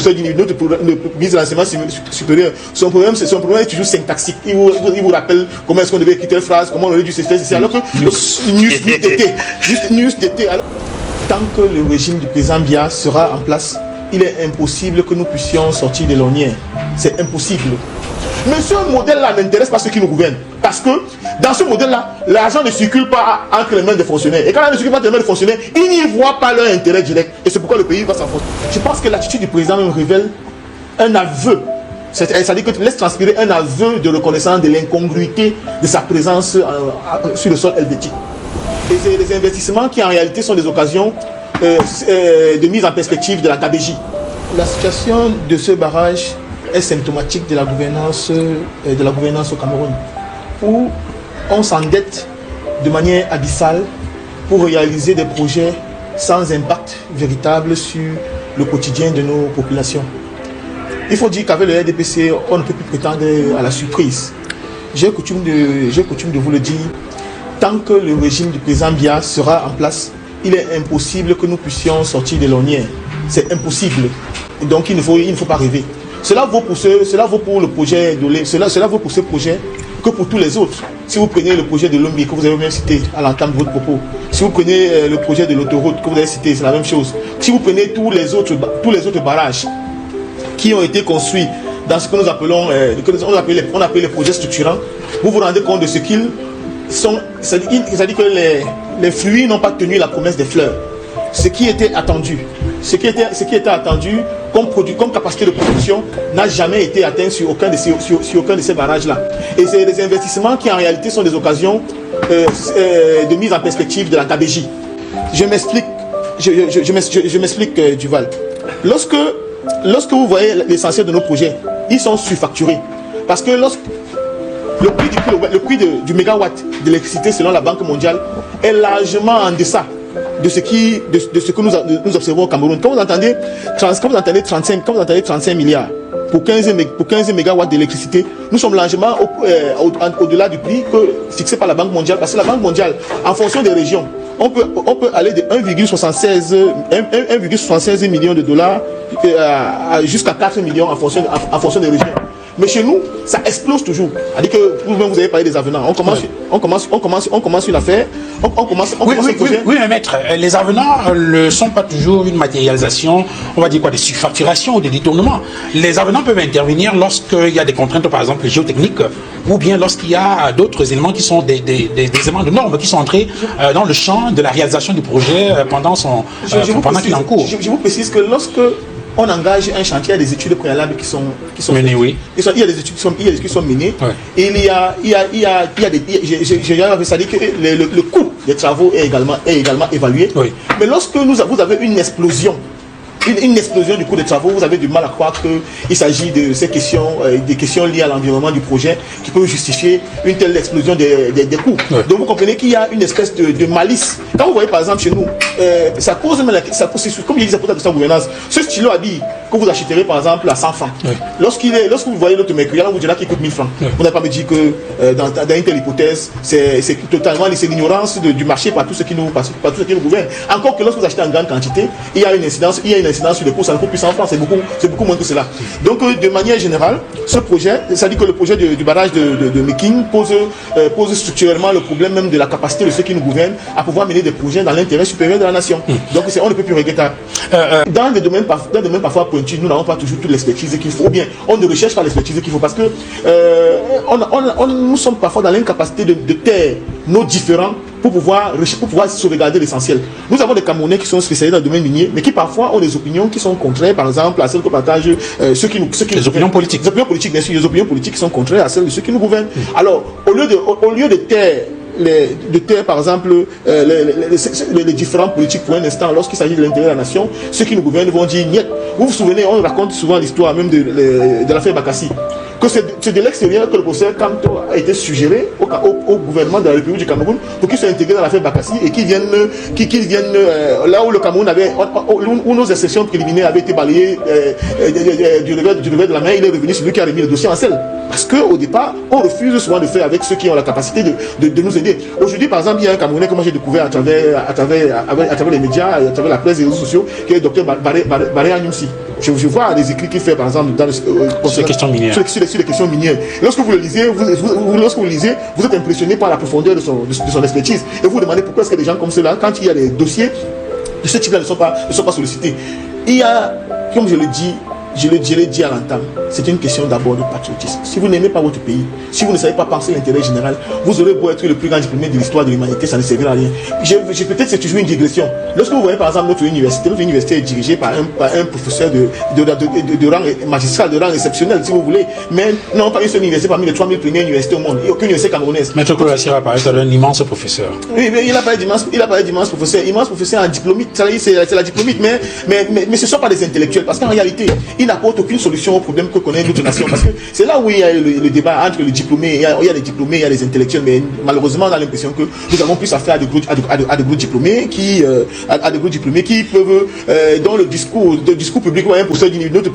notre ministre de l'enseignement supérieur, son problème est toujours syntaxique. Il vous rappelle comment est-ce qu'on devait écrire telle phrase, comment on aurait dû se faire, alors que news d'été. Tant que le régime du président Biya sera en place, il est impossible que nous puissions sortir de l'ornière. C'est impossible. Mais ce modèle-là n'intéresse pas ceux qui nous gouvernent. Parce que dans ce modèle-là, l'argent ne circule pas entre les mains des fonctionnaires. Et quand l'argent ne circule pas entre les mains des fonctionnaires, ils n'y voient pas leur intérêt direct. Et c'est pourquoi le pays va s'enfoncer. Je pense que l'attitude du président même révèle un aveu. C'est-à-dire que tu laisses transpirer un aveu de reconnaissance de l'incongruité de sa présence sur le sol helvétique. Et c'est des investissements qui en réalité sont des occasions de mise en perspective de la KBJ. La situation de ce barrage est symptomatique de la gouvernance au Cameroun, où on s'endette de manière abyssale pour réaliser des projets sans impact véritable sur le quotidien de nos populations. Il faut dire qu'avec le RDPC, on ne peut plus prétendre à la surprise. J'ai coutume de vous le dire, tant que le régime du président Biya sera en place, il est impossible que nous puissions sortir de l'ornière. C'est impossible. Donc il ne faut pas rêver. Cela vaut pour le projet de cela vaut pour ce projet que pour tous les autres. Si vous prenez le projet de l'Ombi que vous avez bien cité à l'entame de votre propos, si vous prenez le projet de l'autoroute que vous avez cité, c'est la même chose. Si vous prenez tous les autres barrages qui ont été construits dans ce que nous appelons, on appelle les projets structurants, vous vous rendez compte de ce qu'ils sont. C'est-à-dire que les fruits n'ont pas tenu la promesse des fleurs. Ce qui était attendu comme capacité de production n'a jamais été atteint sur aucun de ces barrages-là. Et c'est des investissements qui en réalité sont des occasions de mise en perspective de la KBJ. Je m'explique, Duval. Lorsque vous voyez l'essentiel de nos projets, ils sont surfacturés. Parce que le prix du mégawatt d'électricité selon la Banque mondiale est largement en deçà de ce que nous observons au Cameroun. Quand vous entendez 35 milliards pour 15 mégawatts d'électricité, nous sommes largement au-delà du prix fixé par la Banque mondiale. Parce que la Banque mondiale, en fonction des régions, on peut aller de 1,76 million de dollars jusqu'à 4 millions en fonction des régions. Mais chez nous, ça explose toujours. C'est-à-dire que vous-même, vous avez parlé des avenants. On commence une affaire. Oui, mais maître, les avenants ne sont pas toujours une matérialisation, on va dire quoi, des surfacturations ou des détournements. Les avenants peuvent intervenir lorsqu'il y a des contraintes, par exemple géotechniques, ou bien lorsqu'il y a d'autres éléments qui sont des éléments de normes qui sont entrés dans le champ de la réalisation du projet pendant qu'il est en cours. Je vous précise que lorsque on engage un chantier, il y a des études préalables qui sont menées, oui. Il y a des études qui sont menées. Ouais. Et il y a des... C'est-à-dire que le coût des travaux est également évalué. Oui. Mais lorsque vous avez une explosion du coût des travaux, vous avez du mal à croire qu'il s'agit de ces questions, des questions liées à l'environnement du projet qui peuvent justifier une telle explosion des coûts. Ouais. Donc vous comprenez qu'il y a une espèce de malice. Quand vous voyez par exemple chez nous, ça pose même comme je disais pour la gouvernance, ce stylo habille que vous achèterez par exemple à 100 francs. Ouais. Lorsque vous voyez l'autre mercurial, on vous dira qu'il coûte 1000 francs. Ouais. Vous n'avez pas me dire que dans une telle hypothèse, c'est totalement l'ignorance du marché par tous ceux qui nous gouvernent. Encore que lorsque vous achetez en grande quantité, il y a une incidence sur les coûts, ça ne coûte plus 100 francs, c'est beaucoup moins que cela. Donc de manière générale, ce projet, c'est-à-dire que le projet du barrage de Meking pose structurellement le problème même de la capacité de ceux qui nous gouvernent à pouvoir mener des projets dans l'intérêt supérieur de la nation. Donc on ne peut plus regretter. Dans des domaines parfois pointus, nous n'avons pas toujours toute l'expertise qu'il faut, ou bien on ne recherche pas l'expertise qu'il faut, parce que nous sommes parfois dans l'incapacité de taire nos différents pour pouvoir sauvegarder l'essentiel. Nous avons des Camerounais qui sont spécialisés dans le domaine minier, mais qui parfois ont des opinions qui sont contraires, par exemple, à celles que partagent les opinions politiques. Les opinions politiques, bien sûr, les opinions politiques qui sont contraires à celles de ceux qui nous gouvernent. Alors, au lieu de taire par exemple les différents politiques pour un instant, lorsqu'il s'agit de l'intérêt de la nation, ceux qui nous gouvernent vont dire niet. Vous vous souvenez, on raconte souvent l'histoire même de l'affaire Bakassi, que c'est de l'extérieur que le professeur Kanto a été suggéré au gouvernement de la République du Cameroun pour qu'il soit intégré dans l'affaire Bakassi et qu'il vienne là où le Cameroun où nos exceptions préliminaires avaient été balayées du revers de la main. Il est revenu celui qui a remis le dossier en selle. Parce qu'au départ, on refuse souvent de faire avec ceux qui ont la capacité de nous aider. Aujourd'hui, par exemple, il y a un Camerounais que moi j'ai découvert à travers les médias, à travers la presse et les réseaux sociaux, qui est le docteur Baré Anyumsi. Je vois des écrits qu'il fait, par exemple, dans sur les questions minières. Sur les questions minières. Lorsque vous le lisez, lorsque vous le lisez, vous êtes impressionné par la profondeur de son expertise. Et vous vous demandez pourquoi est-ce que des gens comme ceux-là, quand il y a des dossiers de ce type-là, ne sont pas sollicités. Il y a, comme je l'ai dit à l'entame, c'est une question d'abord de patriotisme. Si vous n'aimez pas votre pays, si vous ne savez pas penser l'intérêt général, vous aurez beau être le plus grand diplômé de l'histoire de l'humanité, ça ne servira à rien. Peut-être c'est toujours une digression. Lorsque vous voyez par exemple notre université est dirigée par un professeur de rang magistral, de rang exceptionnel, si vous voulez, mais non pas une seule université parmi les 3000 premières universités au monde, et aucune université camerounaise. Maître Koulassi a parlé d'un immense professeur. Oui, mais il a parlé d'immense professeur. Immense professeur en diplômite, c'est la diplômite, mais ce ne sont pas des intellectuels, parce qu'en réalité, il n'apporte aucune solution au problème que connaît notre nation. Parce que c'est là où il y a le débat entre les diplômés. Il y a des diplômés, il y a des intellectuels. Mais malheureusement, on a l'impression que nous avons plus affaire à de gros diplômés qui peuvent, dans le discours public, pour ça, notre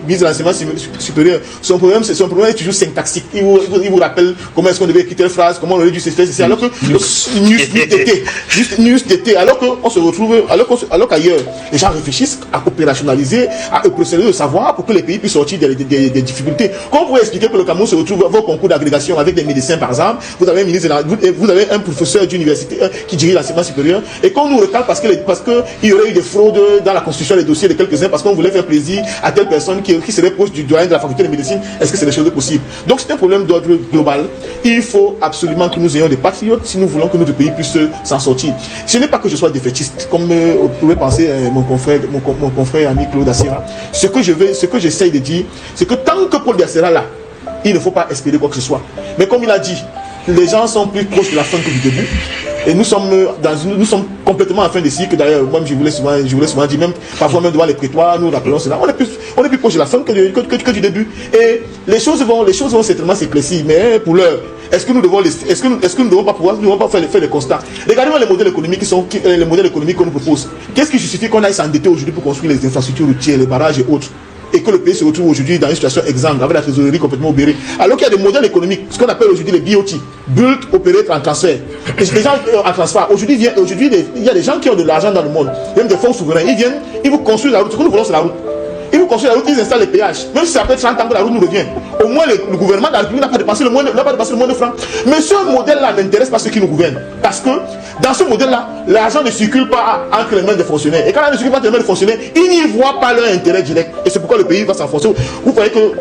ministre de l'enseignement supérieur, son problème est toujours syntaxique. Il vous rappelle comment est-ce qu'on devait écrire telle phrase, comment on aurait dû se faire, c'est alors que news d'été, alors qu'on se retrouve, alors qu'ailleurs, les gens réfléchissent à opérationnaliser, à procéder de savoir pour que les pays puissent sortir des difficultés. Comment vous pouvez expliquer que le Cameroun se retrouve à vos concours d'agrégation avec des médecins, par exemple, vous avez un professeur d'université qui dirige l'enseignement supérieur, et qu'on nous recale parce qu'il y aurait eu des fraudes dans la constitution des dossiers de quelques-uns, parce qu'on voulait faire plaisir à telle personne qui serait proche du doyen de la faculté de médecine. Est-ce que c'est des choses possibles? Donc c'est un problème d'ordre global. Il faut absolument que nous ayons des patriotes si nous voulons que notre pays puisse s'en sortir. Ce n'est pas que je sois défaitiste, comme pouvait penser mon confrère ami Claude Assira. Ce que j'essaye de dire, c'est que tant que Paul Assira là, il ne faut pas espérer quoi que ce soit. Mais comme il a dit, les gens sont plus proches de la fin que du début. Et nous sommes complètement en fin de cycle. D'ailleurs, moi je voulais souvent dire, même parfois même devant les prétoires, nous rappelons cela. On est plus proche de la fin que du début. Et les choses vont certainement s'éclaircir. Mais pour l'heure, est-ce que nous ne devons pas faire les constats? Regardez les modèles économiques qu'on nous propose. Qu'est-ce qui justifie qu'on aille s'endetter aujourd'hui pour construire les infrastructures routières, les barrages et autres, et que le pays se retrouve aujourd'hui dans une situation exsangue avec la trésorerie complètement obérée, alors qu'il y a des modèles économiques, ce qu'on appelle aujourd'hui les BOT, Build, Operate en transfert. Les gens en transfert. Aujourd'hui, il y a des gens qui ont de l'argent dans le monde, même des fonds souverains. Ils vous construisent la route. Ce que nous voulons, c'est la route. Ils vous construisent la route, ils installent les péages. Même si ça fait 30 ans que la route nous revient. Au moins, le gouvernement de la République n'a pas dépensé le moins de francs. Mais ce modèle-là n'intéresse pas ceux qui nous gouvernent. Parce que dans ce modèle-là, l'argent ne circule pas entre les mains des fonctionnaires. Et quand il ne circule pas entre les mains des fonctionnaires, ils n'y voient pas leur intérêt direct. Et c'est pourquoi le pays va s'enfoncer. Vous voyez que,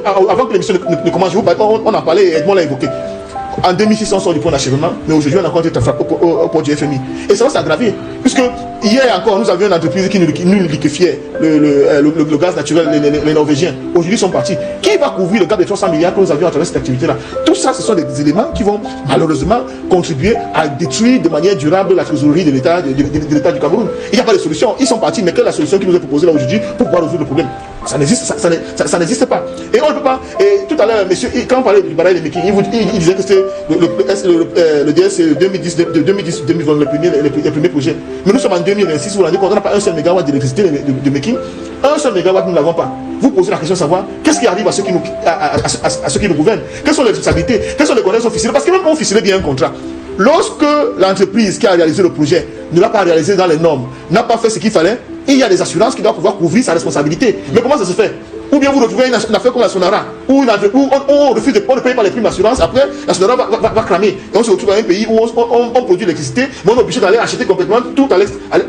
avant que l'émission ne commence, on en parlait, Edmond l'a évoqué. En 2006, on sort du point d'achèvement, mais aujourd'hui, on a encore été frappé au port du FMI. Et ça va s'aggraver. Puisque hier encore, nous avions une entreprise qui nous liquéfiait le gaz naturel, les Norvégiens. Aujourd'hui, ils sont partis. Qui va couvrir le gap de 300 milliards que nous avions à travers cette activité-là? Tout ça, ce sont des éléments qui vont malheureusement contribuer à détruire de manière durable la trésorerie de l'État du Cameroun. Il n'y a pas de solution. Ils sont partis, mais quelle est la solution qui nous est proposée là aujourd'hui pour pouvoir résoudre le problème? Ça n'existe pas. Et on ne peut pas. Et tout à l'heure, monsieur, quand on parlait du barrage de Mekin, il disait que c'était le DS 2010-2020, les premiers projets. Mais nous sommes en 2026, vous vous rendez compte, on n'a pas un seul mégawatt d'électricité de Mekin. Un seul mégawatt, nous ne l'avons pas. Vous posez la question de savoir qu'est-ce qui arrive à ceux qui nous gouvernent. Quelles sont les responsabilités? Quelles sont les conditions officielles? Parce que même quand on ficelait bien un contrat, lorsque l'entreprise qui a réalisé le projet ne l'a pas réalisé dans les normes, n'a pas fait ce qu'il fallait, il y a des assurances qui doivent pouvoir couvrir sa responsabilité. Mais comment ça se fait? Ou bien vous retrouvez une affaire comme la Sonara, où on refuse de payer par les primes d'assurance, après la Sonara va cramer. Et on se retrouve dans un pays où on produit l'électricité, mais on est obligé d'aller acheter complètement tout à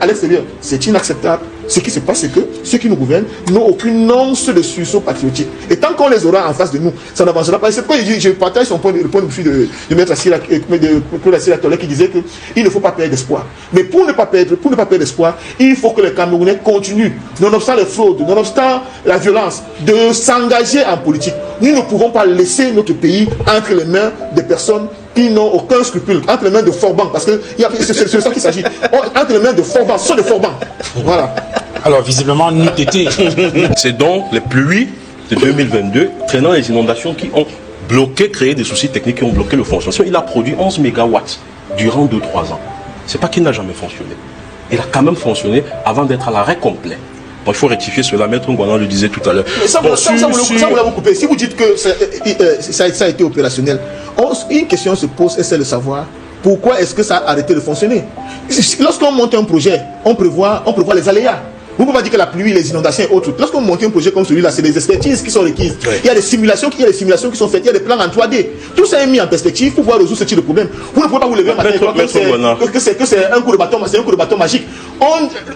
l'extérieur. C'est inacceptable. Ce qui se passe, c'est que ceux qui nous gouvernent n'ont aucune once de sursaut patriotique. Et tant qu'on les aura en face de nous, ça n'avancera pas. C'est pourquoi je partage le point de vue de Maître Assira, qui disait qu'il ne faut pas perdre d'espoir. Mais pour ne pas perdre d'espoir, il faut que les Camerounais continuent, nonobstant les fraudes, nonobstant la violence, de s'engager en politique. Nous ne pouvons pas laisser notre pays entre les mains des personnes qui n'ont aucun scrupule, entre les mains de Forban, parce que c'est de ça qu'il s'agit. Entre les mains de Forban, ce sont des Forban. Voilà. Alors, visiblement, nous d'été. C'est donc les pluies de 2022, traînant les inondations qui ont bloqué, créé des soucis techniques qui ont bloqué le fonctionnement. Il a produit 11 mégawatts durant 2-3 ans. C'est pas qu'il n'a jamais fonctionné. Il a quand même fonctionné avant d'être à l'arrêt complet. Bon, il faut rectifier cela. Maître Ngouanan le disait tout à l'heure. Ça, vous l'avez coupé. Si vous dites que ça a été opérationnel, une question se pose, c'est de savoir pourquoi est-ce que ça a arrêté de fonctionner. Lorsqu'on monte un projet, on prévoit les aléas. Vous ne pouvez pas dire que la pluie, les inondations et autres. Lorsque vous montez un projet comme celui-là, c'est des expertises qui sont requises. Il y a des simulations qui sont faites, il y a des plans en 3D. Tout ça est mis en perspective pour pouvoir résoudre ce type de problème. Vous ne pouvez pas vous lever un matin et croire que c'est un coup de bâton magique.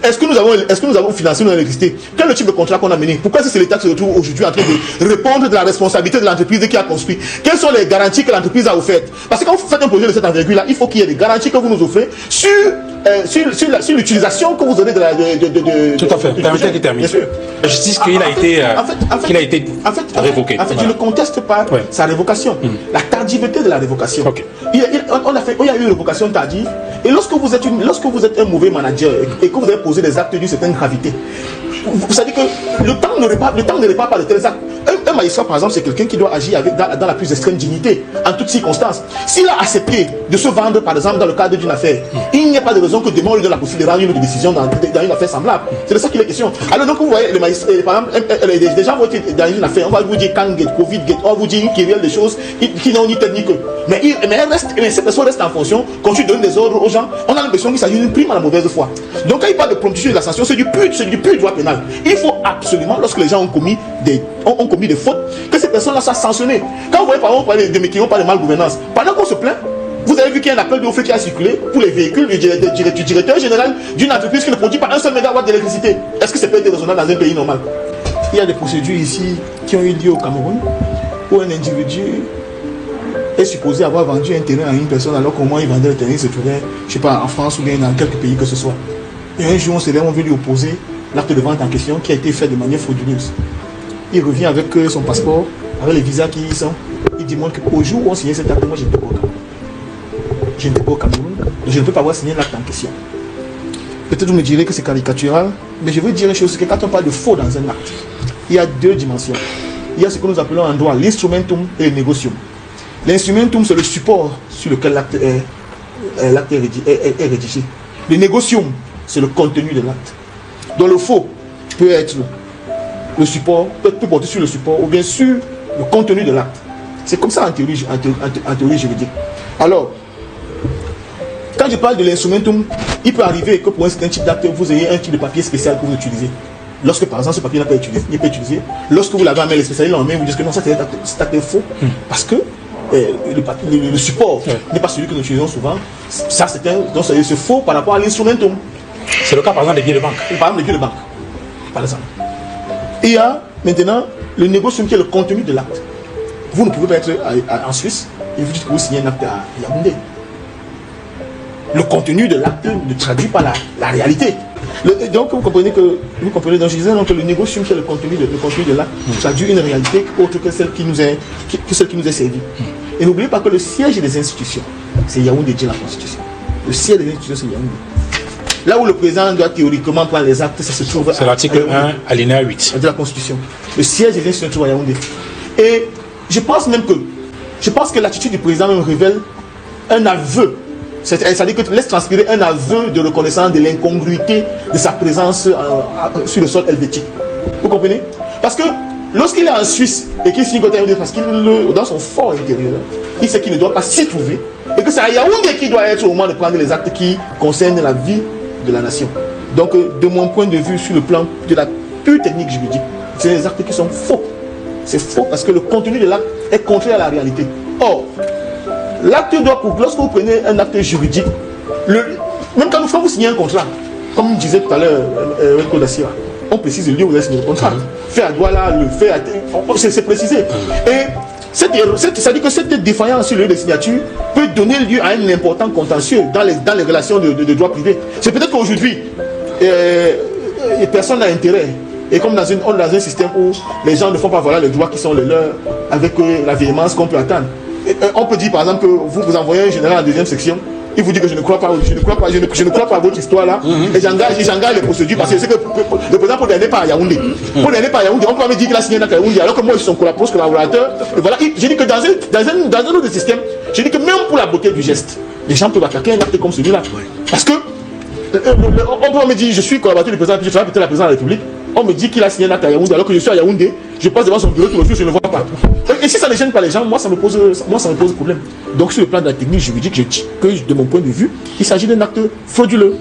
Est-ce que nous avons financé notre électricité? Quel est le type de contrat qu'on a mené? Pourquoi c'est l'État qui se retrouve aujourd'hui en train de répondre de la responsabilité de l'entreprise qui a construit? Quelles sont les garanties que l'entreprise a offertes? Parce que quand vous faites un projet de cette envergure-là, il faut qu'il y ait des garanties que vous nous offrez sur l'utilisation que vous aurez de la... Tout à fait. Permettez de terminer. La justice qu'il a été révoqué. En fait, je ne conteste pas sa révocation. La tardiveté de la révocation. Okay. Il y a eu une révocation tardive. Et lorsque vous êtes un mauvais manager et que vous avez posé des actes d'une certaine gravité, vous savez que le temps ne répare pas de tels actes. Un magistrat, par exemple, c'est quelqu'un qui doit agir dans la plus extrême dignité, en toutes circonstances. S'il a accepté de se vendre, par exemple, dans le cadre d'une affaire, il n'y a pas de raison que demain, on lui donne la possibilité de rendre une décision dans une affaire semblable. C'est de ça qu'il est question. Alors, donc, vous voyez, les magistrats, par exemple, des gens vont être dans une affaire, on va vous dire quand get, Covid get, on va vous dire une querelle des choses qui n'ont ni tête ni queue. Mais cette personne reste en fonction, quand tu donnes des ordres aux gens, on a l'impression qu'il s'agit d'une prime à la mauvaise foi. Donc, quand il parle de promptitude de la sanction, c'est du pur droit pénal. Il faut absolument, lorsque les gens ont commis des fautes, que ces personnes-là soient sanctionnées. Quand vous voyez par exemple parler de métiers, on parle de malgouvernance, pendant qu'on se plaint, vous avez vu qu'il y a un appel d'offres qui a circulé pour les véhicules du directeur général d'une entreprise qui ne produit pas un seul mégawatt d'électricité. Est-ce que c'est peut être raisonnable dans un pays normal? Il y a des procédures ici qui ont eu lieu au Cameroun où un individu est supposé avoir vendu un terrain à une personne alors qu'au moins il vendait le terrain, il se trouvait, je ne sais pas, en France ou bien dans quelques pays que ce soit. Et un jour, on s'est on veut lui opposer l'acte de vente en question qui a été fait de manière frauduleuse. Il revient avec son passeport, avec les visas qui y sont. Il démontre qu'au jour où on signait cet acte, moi je n'étais pas au Cameroun. Je n'étais pas au Cameroun, donc je ne peux pas avoir signé l'acte en question. Peut-être vous me direz que c'est caricatural, mais je veux dire une chose, c'est que quand on parle de faux dans un acte, il y a deux dimensions. Il y a ce que nous appelons en droit l'instrumentum et le négocium. L'instrumentum, c'est le support sur lequel l'acte est rédigé. Le négocium, c'est le contenu de l'acte. Donc le faux peut être le support, peut porter sur le support ou bien sur le contenu de l'acte. C'est comme ça en théorie juridique. Alors, quand je parle de l'instrumentum, il peut arriver que pour un certain type d'acte, vous ayez un type de papier spécial que vous utilisez. Lorsque par exemple ce papier n'est pas utilisé, lorsque vous l'avez en main, les spécialistes l'ont en main, vous dites que non, ça c'est un acte faux, parce que le support n'est pas celui que nous utilisons souvent. Ça donc c'est faux par rapport à l'instrumentum. C'est le cas par exemple des billets de banque. Par exemple des billets de banque, par exemple. Il y a maintenant le négocium qui est le contenu de l'acte. Vous ne pouvez pas être en Suisse et vous dites que vous signez un acte à Yaoundé. Le contenu de l'acte ne traduit pas la réalité. Donc vous comprenez donc je disais donc, que le négocium qui est le contenu de l'acte traduit une réalité autre que celle qui nous est servie. Et n'oubliez pas que le siège des institutions, c'est Yaoundé dit la Constitution. Le siège des institutions, c'est Yaoundé. Là où le président doit théoriquement prendre les actes, ça se trouve... C'est l'article 1, alinéa 8. De la Constitution. Le siège des institutions se trouve à Yaoundé. Et je pense que l'attitude du président même révèle un aveu. C'est-à-dire que laisse transpirer un aveu de reconnaissance de l'incongruité de sa présence sur le sol helvétique. Vous comprenez? Parce que lorsqu'il est en Suisse et qu'il signe côté Yaoundé, parce qu'il dans son fort intérieur, il sait qu'il ne doit pas s'y trouver et que c'est à Yaoundé qui doit être au moment de prendre les actes qui concernent la vie de la nation. Donc, de mon point de vue, sur le plan de la pure technique juridique, c'est des actes qui sont faux. C'est faux parce que le contenu de l'acte est contraire à la réalité. Or, l'acte doit, lorsque vous prenez un acte juridique, même quand vous signez un contrat, comme disait tout à l'heure on précise le lieu où vous avez signé le contrat. Fait à Douala, le fait à... C'est précisé. Et c'est-à-dire que cette défaillance sur le lieu de signature peut donner lieu à un important contentieux dans les relations de droit privé. C'est peut-être qu'aujourd'hui, personne n'a intérêt. Et comme dans un système où les gens ne font pas valoir les droits qui sont les leurs avec la véhémence qu'on peut attendre. On peut dire par exemple que vous envoyez un général en deuxième section, il vous dit que je ne crois pas à votre histoire là, et j'engage les procédures parce que c'est que le président pour n'aller pas à Yaoundé. Pour n'aller pas à Yaoundé, on peut même dire qu'il a signé un acte à Yaoundé alors que moi je suis son collaborateur. Et voilà, j'ai dit que dans un autre système, j'ai dit que même pour la beauté du geste, les gens peuvent attaquer un acte comme celui-là. Parce que on peut me dire je suis collaborateur du président, puis je travaille peut-être la présidence de la République. On me dit qu'il a signé un acte à Yaoundé alors que je suis à Yaoundé, je passe devant son bureau tout le jour, je ne le vois pas. Et si ça ne gêne pas les gens, moi ça me pose problème. Donc sur le plan de la technique juridique, je dis que de mon point de vue, il s'agit d'un acte frauduleux.